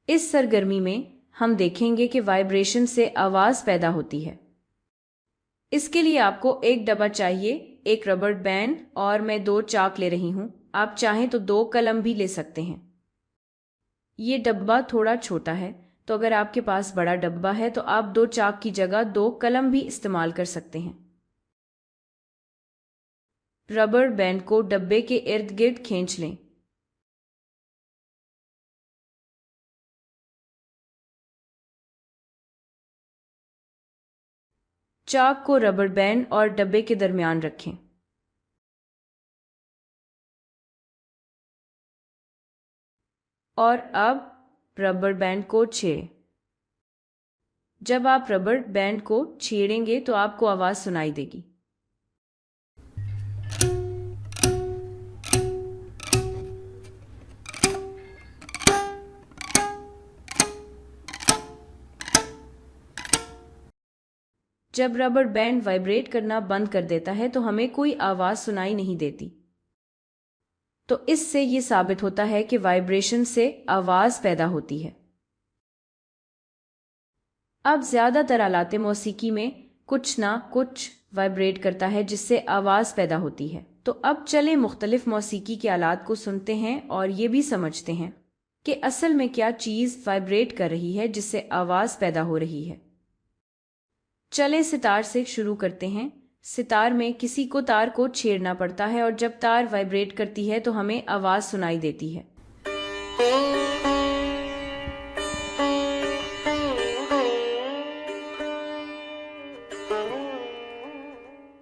इस सरगर्मी में हम देखेंगे कि वाइब्रेशन से आवाज़ पैदा होती है। इसके लिए आपको एक डब्बा चाहिए, एक रबर बैंड और मैं 2 चाक ले रही हूँ। आप चाहें तो 2 कलम भी ले सकते हैं। ये डब्बा थोड़ा छोटा है, तो अगर आपके पास बड़ा डब्बा है तो आप 2 चाक की जगह 2 कलम भी इस्तेमाल कर सकते हैं। रबर बैंड को डब्बे के इर्द गिर्द खींच लें। चाक को रबर बैंड और डब्बे के दरमियान रखें। और अब रबर बैंड को छेड़ें। जब आप रबर बैंड को छेड़ेंगे तो आपको आवाज़ सुनाई देगी। जब रबर बैंड वाइब्रेट करना बंद कर देता है तो हमें कोई आवाज़ सुनाई नहीं देती। तो इससे ये साबित होता है कि वाइब्रेशन से आवाज़ पैदा होती है। अब ज़्यादातर आलाते मौसीकी में कुछ ना कुछ वाइब्रेट करता है जिससे आवाज़ पैदा होती है। तो अब चलें मुख्तलिफ मौसीकी के आलात को सुनते हैं और ये भी समझते हैं कि असल में क्या चीज़ वाइब्रेट कर रही है जिससे आवाज़ पैदा हो रही है। चलें सितार से शुरू करते हैं। सितार में किसी को तार को छेड़ना पड़ता है और जब तार वाइब्रेट करती है तो हमें आवाज़ सुनाई देती है।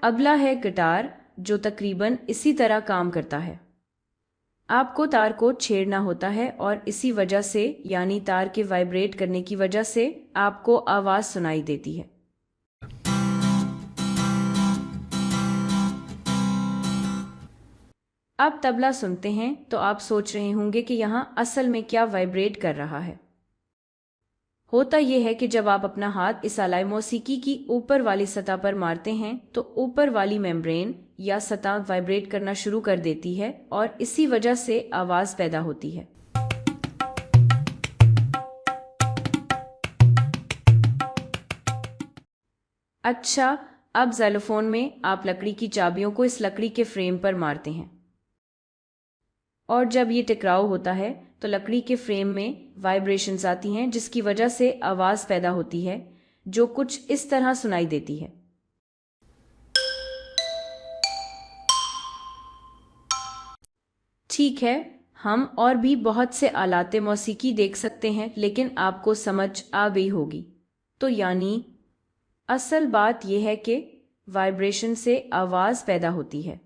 अगला है गिटार, जो तकरीबन इसी तरह काम करता है। आपको तार को छेड़ना होता है और इसी वजह से यानी तार के वाइब्रेट करने की वजह से आपको आवाज़ सुनाई देती है। अब तबला सुनते हैं तो आप सोच रहे होंगे कि यहाँ असल में क्या वाइब्रेट कर रहा है। होता यह है कि जब आप अपना हाथ इस आलाए मौसीकी की ऊपर वाली सतह पर मारते हैं तो ऊपर वाली मेम्ब्रेन या सतह वाइब्रेट करना शुरू कर देती है और इसी वजह से आवाज़ पैदा होती है। अच्छा, अब ज़ाइलोफोन में आप लकड़ी की चाबियों को इस लकड़ी के फ्रेम पर मारते हैं और जब ये टकराव होता है तो लकड़ी के फ्रेम में वाइब्रेशंस आती हैं जिसकी वजह से आवाज़ पैदा होती है जो कुछ इस तरह सुनाई देती है। ठीक है, हम और भी बहुत से आलाते मौसीकी देख सकते हैं लेकिन आपको समझ आ गई होगी। तो यानी असल बात यह है कि वाइब्रेशन से आवाज़ पैदा होती है।